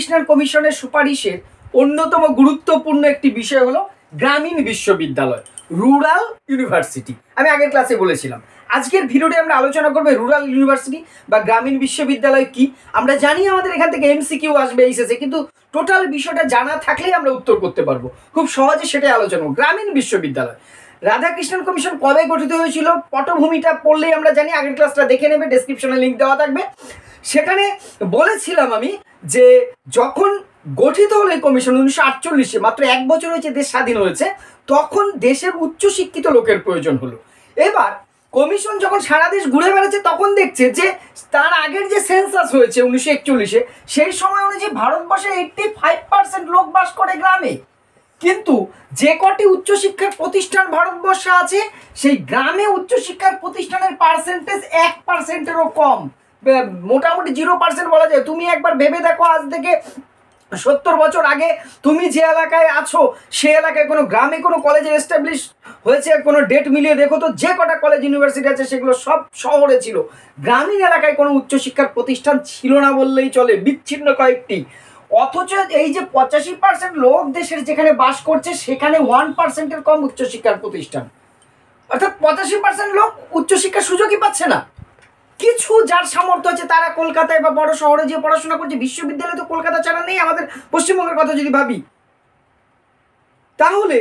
রাধাকৃষ্ণন কমিশনের সুপারিশের অন্যতম গুরুত্বপূর্ণ একটি বিষয় হলো গ্রামীণ বিশ্ববিদ্যালয়, রুরাল ইউনিভার্সিটি। আমি আগের ক্লাসে বলেছিলাম। আজকের ভিডিওতে আমরা আলোচনা করবো রুরাল ইউনিভার্সিটি বা গ্রামীণ বিশ্ববিদ্যালয় কি। আমরা জানি আমাদের এখান থেকে এমসিকিউ আসবে এইচএসে, কিন্তু টোটাল বিষয়টা জানা থাকলেই আমরা উত্তর করতে পারবো খুব সহজে। সেটাই আলোচনা করব। গ্রামীণ বিশ্ববিদ্যালয়, রাধাকৃষ্ণন কমিশন কবে গঠিত হয়েছিল পটভূমিটা পড়লেই আমরা জানি। আগের ক্লাসটা দেখে নেবে, ডেসক্রিপশনে লিঙ্ক দেওয়া থাকবে। সেখানে বলেছিলাম আমি যে যখন গঠিত হলো এই কমিশন 1948-এ, মাত্র 1 বছর হয়েছে দেশ স্বাধীন হয়েছে, তখন দেশের উচ্চশিক্ষিত লোকের প্রয়োজন হলো। এবার কমিশন যখন সারা দেশ ঘুরে বেড়াচ্ছে তখন দেখছে যে তার আগের যে সেন্সাস হয়েছে 1941-এ, সেই সময় অনুযায়ী ভারতবর্ষে 85% লোক বাস করে গ্রামে। কিন্তু যে কটি উচ্চশিক্ষার প্রতিষ্ঠান ভারতবর্ষে আছে, সেই গ্রামে উচ্চশিক্ষার প্রতিষ্ঠানের পার্সেন্টেজ 1%-এরও কম, মোটামুটি 0% বলা যায়। তুমি একবার ভেবে দেখো, আজ থেকে 70 বছর আগে তুমি যে এলাকায় আছো সে এলাকায় কোনো গ্রামে কোনো কলেজের এস্টাবলিশ হয়েছে, কোনো ডেট মিলিয়ে দেখো তো। যে কটা কলেজ ইউনিভার্সিটি আছে সেগুলো সব শহরে ছিল, গ্রামীণ এলাকায় কোনো উচ্চশিক্ষার প্রতিষ্ঠান ছিল না বললেই চলে, বিচ্ছিন্ন কয়েকটি। অথচ এই যে 85% লোক দেশের যেখানে বাস করছে সেখানে 1%-এর কম উচ্চশিক্ষার প্রতিষ্ঠান, অর্থাৎ 85% লোক উচ্চশিক্ষার সুযোগই পাচ্ছে না। কিছু যার সামর্থ্য আছে তারা কলকাতায় বা বড় শহরে যে পড়াশোনা করছে। বিশ্ববিদ্যালয় তো কলকাতা ছাড়া নেই আমাদের পশ্চিমবঙ্গের কথা যদি ভাবি। তাহলে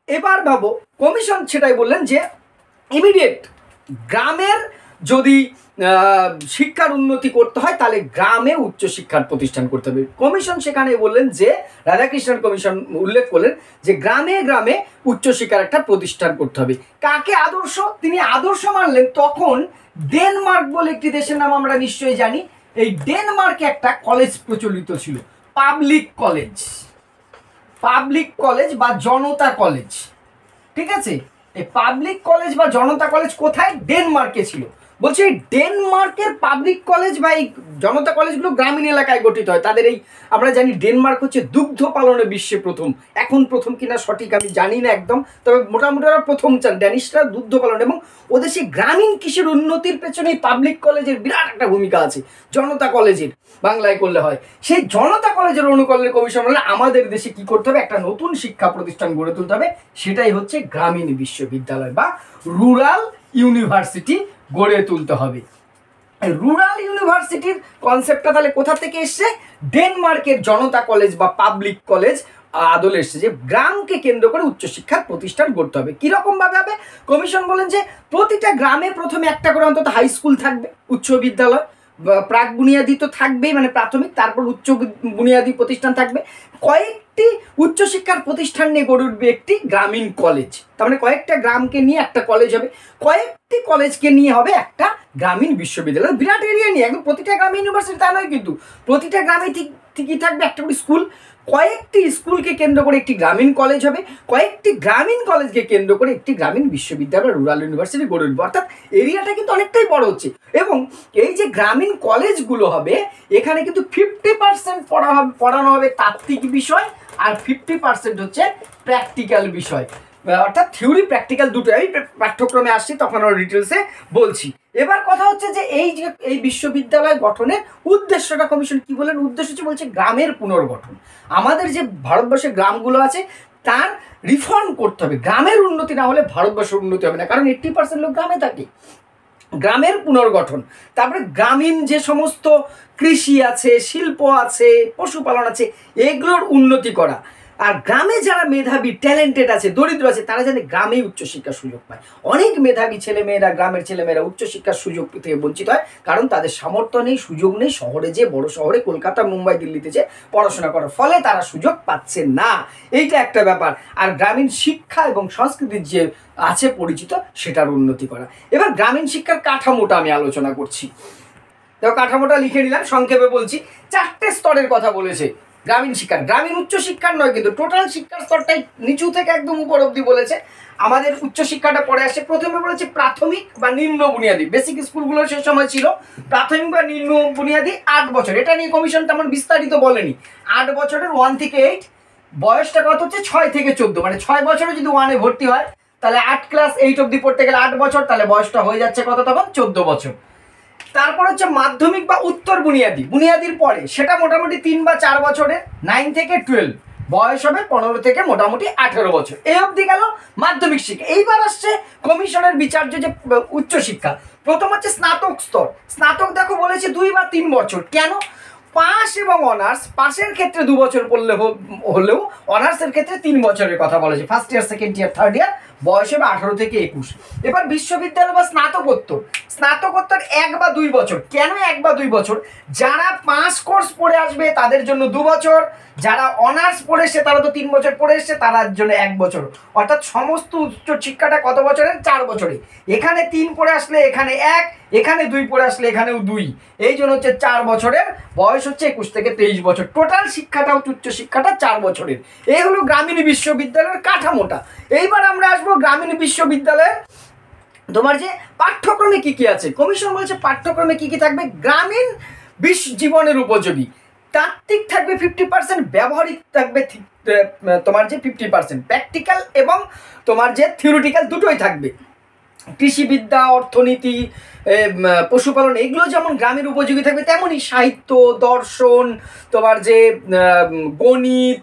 এবার ভাবো, কমিশন সেটাই বললেন যে ইমিডিয়েট গ্রামের যদি শিক্ষার উন্নতি করতে হয় তাহলে গ্রামে উচ্চশিক্ষার প্রতিষ্ঠান করতে হবে। কমিশন সেখানে বললেন যে, রাধাকৃষ্ণন কমিশন উল্লেখ করলেন যে গ্রামে গ্রামে উচ্চশিক্ষার একটা প্রতিষ্ঠান করতে হবে। কাকে আদর্শ তিনি আদর্শ মানলেন? তখন ডেনমার্ক বলে একটি দেশের নাম আমরা নিশ্চয়ই জানি। এই ডেনমার্কে একটা কলেজ প্রচলিত ছিল, পাবলিক কলেজ বা জনতা কলেজ। ঠিক আছে, এই পাবলিক কলেজ বা জনতা কলেজ কোথায়? ডেনমার্কে ছিল। বলছে এই ডেনমার্কের পাবলিক কলেজ বা এই জনতা কলেজগুলো গ্রামীণ এলাকায় গঠিত হয়। তাদের এই আমরা জানি ডেনমার্ক হচ্ছে দুগ্ধ পালনে বিশ্বে প্রথম। এখন প্রথম কিনা সঠিক আমি জানি না একদম, তবে মোটামুটি ওরা প্রথম চান ড্যানিশরা দুগ্ধ পালন। এবং ওদের সেই গ্রামীণ কৃষির উন্নতির পেছনে এই পাবলিক কলেজের বিরাট একটা ভূমিকা আছে। জনতা কলেজের বাংলায় করলে হয়। সেই জনতা কলেজের অনুকরণের কমিশন হলে আমাদের দেশে কি করতে হবে? একটা নতুন শিক্ষা প্রতিষ্ঠান গড়ে তুলতে হবে। সেটাই হচ্ছে গ্রামীণ বিশ্ববিদ্যালয় বা রুরাল ইউনিভার্সিটি গড়ে তুলতে হবে। রুরাল ইউনিভার্সিটির কনসেপ্টটা তাহলে কোথা থেকে এসছে? ডেনমার্কের জনতা কলেজ বা পাবলিক কলেজ আদলে এসছে যে গ্রামকে কেন্দ্র করে উচ্চশিক্ষার প্রতিষ্ঠান গড়তে হবে। কিরকম ভাবে হবে? কমিশন বলেন যে প্রতিটা গ্রামে প্রথমে একটা করে অন্তত হাই স্কুল থাকবে, উচ্চ বিদ্যালয়, প্রাক বুনিয়াদী তো থাকবেই, মানে প্রাথমিক, তারপর উচ্চ বুনিয়াদী প্রতিষ্ঠান থাকবে। কয়েকটি উচ্চশিক্ষার প্রতিষ্ঠান নিয়ে গড়ে উঠবে একটি গ্রামীণ কলেজ। তার মানে কয়েকটা গ্রামকে নিয়ে একটা কলেজ হবে, কয়েকটি কলেজকে নিয়ে হবে একটা গ্রামীণ বিশ্ববিদ্যালয়। বিরাট এরিয়া নিয়ে, একদম প্রতিটা গ্রামে ইউনিভার্সিটি তা নয়, কিন্তু প্রতিটা গ্রামে ঠিকই থাকবে একটা করে স্কুল। কয়েকটি স্কুলকে কেন্দ্র করে একটি গ্রামীণ কলেজ হবে, কয়েকটি গ্রামীণ কলেজকে কেন্দ্র করে একটি গ্রামীণ বিশ্ববিদ্যালয় রুরাল ইউনিভার্সিটি গড়ে উঠবে। অর্থাৎ এরিয়াটা কিন্তু অনেকটাই বড় হচ্ছে। এবং এই যে গ্রামীণ কলেজগুলো হবে, এখানে কিন্তু 50% পড়ানো হবে তাত্ত্বিক বিষয়, আর 50% হচ্ছে প্র্যাকটিক্যাল বিষয়, অর্থাৎ থিওরি প্র্যাকটিক্যাল দুটোই। আমি পাঠ্যক্রমে আসছি তখন আরও ডিটেলসে বলছি। এবার কথা হচ্ছে যে এই বিশ্ববিদ্যালয় গঠনের উদ্দেশ্যটা কমিশন কি বলেন? উদ্দেশ্য হচ্ছে বলছে গ্রামের পুনর্গঠন। আমাদের যে ভারতবর্ষের গ্রামগুলো আছে তার রিফর্ম করতে হবে। গ্রামের উন্নতি না হলে ভারতবর্ষের উন্নতি হবে না, কারণ 80% লোক গ্রামে থাকে। গ্রামের পুনর্গঠন, তারপরে গ্রামীণ যে সমস্ত কৃষি আছে, শিল্প আছে, পশুপালন আছে, এগুলোর উন্নতি করা। আর গ্রামে যারা মেধাবী ট্যালেন্টেড আছে, দরিদ্র আছে, তারা যেন গ্রামেই উচ্চশিক্ষার সুযোগ পায়। অনেক মেধাবী ছেলেমেয়েরা, গ্রামের ছেলেমেয়েরা উচ্চশিক্ষার সুযোগ থেকে বঞ্চিত হয়, কারণ তাদের সামর্থ্য নেই, সুযোগ নেই। শহরে যে, বড় শহরে কলকাতা, মুম্বাই, দিল্লিতে যে পড়াশোনা করার ফলে তারা সুযোগ পাচ্ছে না, এইটা একটা ব্যাপার। আর গ্রামীণ শিক্ষা এবং সংস্কৃতির যে আছে পরিচিত, সেটার উন্নতি করা। এবার গ্রামীণ শিক্ষার কাঠামোটা আমি আলোচনা করছি। দেখো কাঠামোটা লিখে নিলাম, সংক্ষেপে বলছি। 4টে স্তরের কথা বলেছে গ্রামীণ শিক্ষার। গ্রামীণ উচ্চশিক্ষার নয়, কিন্তু টোটাল শিক্ষার স্তরটাই নিচু থেকে একদম উপর অবধি বলেছে। আমাদের উচ্চশিক্ষাটা পরে আসে। প্রথমে বলেছে প্রাথমিক বা নিম্ন বুনিয়াদী। বেসিক স্কুলগুলো সে সময় ছিল প্রাথমিক বা নিম্ন বুনিয়াদী 8 বছর। এটা নিয়ে কমিশন তেমন বিস্তারিত বলেনি। 8 বছরের 1 থেকে 8, বয়সটা কত হচ্ছে 6 থেকে 14, মানে 6 বছরে যদি 1-এ ভর্তি হয় তাহলে 8 ক্লাস 8 অবধি পড়তে গেলে 8 বছর, তাহলে বয়সটা হয়ে যাচ্ছে কত তখন? 14 বছর। তারপর হচ্ছে মাধ্যমিক বা উত্তর বুনিয়াদি, বুনিয়াদির পরে সেটা মোটামুটি 3 বা 4 বছরে, 9 থেকে 12, বয়স হবে 15 থেকে মোটামুটি 18 বছর। এই অবধি গেল মাধ্যমিক শিক্ষা। এইবার আসছে কমিশনের বিচার্য যে উচ্চশিক্ষা। প্রথম হচ্ছে স্নাতক স্তর। স্নাতক দেখো বলেছে 2 বা 3 বছর। কেন? পাস এবং অনার্স, পাসের ক্ষেত্রে 2 বছর পড়লে হলেও অনার্সের ক্ষেত্রে 3 বছরের কথা বলেছে। First year, second year, third year, বয়স হবে 18 থেকে 21। এবার বিশ্ববিদ্যালয় বা স্নাতকোত্তর, স্নাতকোত্তর 1 বা 2 বছর। কেন 1 বা 2 বছর? যারা 5 কোর্স পড়ে আসবে তাদের জন্য 2 বছর, যারা অনার্স পড়ে এসছে তারা তো 3 বছর পড়ে এসছে, তার জন্য 1 বছর। অর্থাৎ সমস্ত উচ্চ শিক্ষাটা কত বছরের? 4 বছরে। এখানে 3 পড়ে আসলে এখানে 1, এখানে 2 পড়ে আসলে এখানেও 2, এই জন্য হচ্ছে 4 বছরের। বয়স হচ্ছে 21 থেকে 23 বছর। টোটাল শিক্ষাটা উচ্চ শিক্ষাটা 4 বছরের। এই হলো গ্রামীণ বিশ্ববিদ্যালয়ের কাঠামোটা। এইবার আমরা আসবো গ্রামীণ বিশ্ববিদ্যালয়ের তোমার যে পাঠ্যক্রমে কি কি আছে। কমিশন বলছে পাঠ্যক্রমে কি কি থাকবে? গ্রামীণ জীবনের উপযোগী, তাত্ত্বিক থাকবে 50%, ব্যবহারিক থাকবে তোমার যে 50%, প্র্যাকটিক্যাল এবং তোমার যে থিওরিটিক্যাল দুটোই থাকবে। কৃষিবিদ্যা, অর্থনীতি, পশুপালন, এগুলো যেমন গ্রামের উপযোগী থাকবে, তেমনই সাহিত্য, দর্শন, তোমার যে গণিত,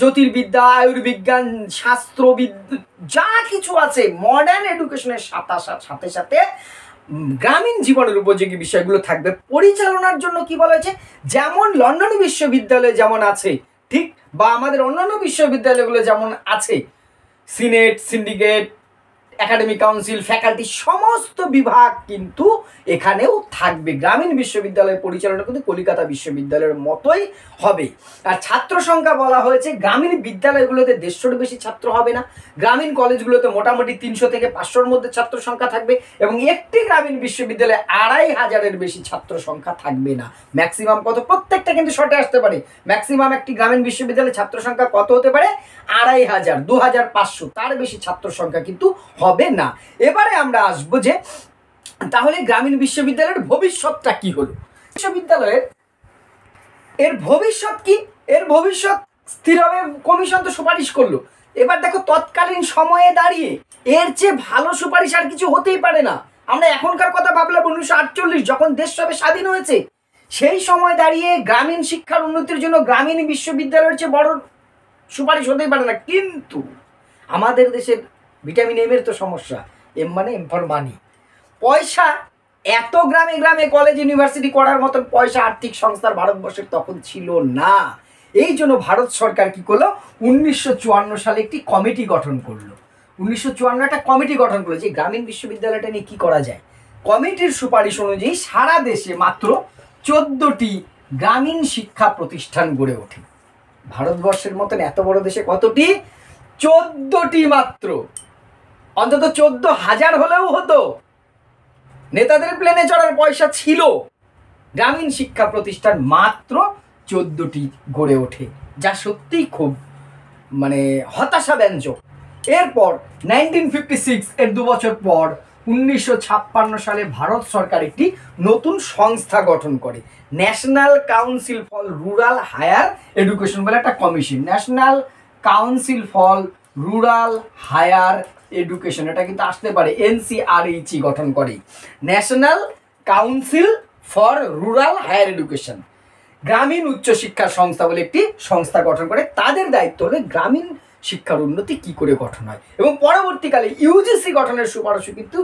জ্যোতির্বিদ্যা, আয়ুর্বিজ্ঞান, শাস্ত্রবিদ্যা, যা কিছু আছে মডার্ন এডুকেশনের সাথে সাথে গ্রামীণ জীবনের উপযোগী বিষয়গুলো থাকবে। পরিচালনার জন্য কি বলা হয়েছে? যেমন লন্ডন বিশ্ববিদ্যালয়ে যেমন আছে ঠিক, বা আমাদের অন্যান্য বিশ্ববিদ্যালয়গুলো যেমন আছে, senate, syndicate, academic council, faculty, সমস্ত বিভাগ কিন্তু এখানেও থাকবে। গ্রামীণ বিশ্ববিদ্যালয়ের পরিচালনা কিন্তু কলকাতা বিশ্ববিদ্যালয়ের মতোই হবে। আর ছাত্র সংখ্যা বলা হয়েছে গ্রামীণ বিদ্যালয়গুলোতে 150-র বেশি ছাত্র হবে না। গ্রামীণ কলেজগুলোতে মোটামুটি 300 থেকে 500-র মধ্যে ছাত্র সংখ্যা থাকবে, এবং একটি গ্রামীণ বিশ্ববিদ্যালয়ে 2500-এর বেশি ছাত্র সংখ্যা থাকবে না। ম্যাক্সিমাম কত? প্রত্যেকটা কিন্তু শর্টে আসতে পারে। ম্যাক্সিমাম একটি গ্রামীণ বিশ্ববিদ্যালয়ে ছাত্র সংখ্যা কত হতে পারে? 2500, 2500, তার বেশি ছাত্র সংখ্যা কিন্তু হবে না। এবারে আমরা আসবো যে তাহলে গ্রামীণ বিশ্ববিদ্যালয়ের ভবিষ্যৎটা কি হলো। বিশ্ববিদ্যালয়ের এর ভবিষ্যৎ কি? এর ভবিষ্যৎ স্থির হবে, কমিশন তো সুপারিশ করলো। এবার দেখো তৎকালীন সময়ে দাঁড়িয়ে এর চেয়ে ভালো সুপারিশ আর কিছু হতেই পারে না। আমরা এখনকার কথা ভাবলাম 1948 যখন দেশ সবে স্বাধীন হয়েছে, সেই সময় দাঁড়িয়ে গ্রামীণ শিক্ষার উন্নতির জন্য গ্রামীণ বিশ্ববিদ্যালয়ের চেয়ে বড় সুপারিশ হতেই পারে না। কিন্তু আমাদের দেশের ভিটামিন এম এর তো সমস্যা, এম মানে এম ফর মানি। পয়সা এত গ্রামে গ্রামে কলেজ ইউনিভার্সিটি করার মতন পয়সা আর্থিক সংস্থার ভারতবর্ষের তখন ছিল না। এই জন্য ভারত সরকার কি করলো? 1954 সালে একটি কমিটি গঠন করলো। 1954 একটা কমিটি গঠন করলো যে গ্রামীণ বিশ্ববিদ্যালয়টা নিয়ে কি করা যায়। কমিটির সুপারিশ অনুযায়ী সারা দেশে মাত্র 14টি গ্রামীণ শিক্ষা প্রতিষ্ঠান গড়ে ওঠে। ভারতবর্ষের মতন এত বড় দেশে কতটি? 14টি মাত্র। অন্তত 14,000 হলেও হতো। নেতাদের প্লেনে চড়ার পয়সা ছিল। গ্রামীণ শিক্ষা প্রতিষ্ঠান মাত্র 14টি গড়ে ওঠে, যা সত্যিই খুব মানে হতাশাব্যঞ্জক। এরপর 1956 এর 2 বছর পর 1956 সালে ভারত সরকার একটি নতুন সংস্থা গঠন করে, National Council for Rural Higher Education বলে একটা কমিশন। National Council for Rural Higher Education, এটা কিন্তু আসতে পারে NCRHE গঠন করে। National Council for Rural Higher Education গ্রামীণ উচ্চশিক্ষা সংস্থা বলে একটি সংস্থা গঠন করে। তাদের দায়িত্ব হলো গ্রামীণ শিক্ষার উন্নতি কি করে গঠন হয়, এবং পরবর্তীকালে ইউজিসি গঠনের সুপারিশও কিন্তু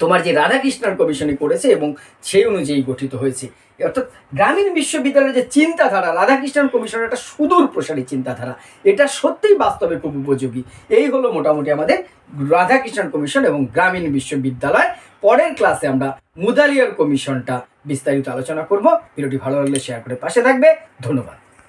তোমার যে রাধাকৃষ্ণন কমিশনে করেছে এবং সেই অনুযায়ী গঠিত হয়েছে। অর্থাৎ গ্রামীণ বিশ্ববিদ্যালয়ের যে চিন্তাধারা, রাধাকৃষ্ণন কমিশনের একটা সুদূর প্রসারী চিন্তাধারা, এটা সত্যিই বাস্তবে খুব উপযোগী। এই হলো মোটামুটি আমাদের রাধাকৃষ্ণন কমিশন এবং গ্রামীণ বিশ্ববিদ্যালয়। পরের ক্লাসে আমরা মুদালিয়ার কমিশনটা বিস্তারিত আলোচনা করব। ভিডিওটি ভালো লাগলে শেয়ার করে পাশে থাকবে। ধন্যবাদ।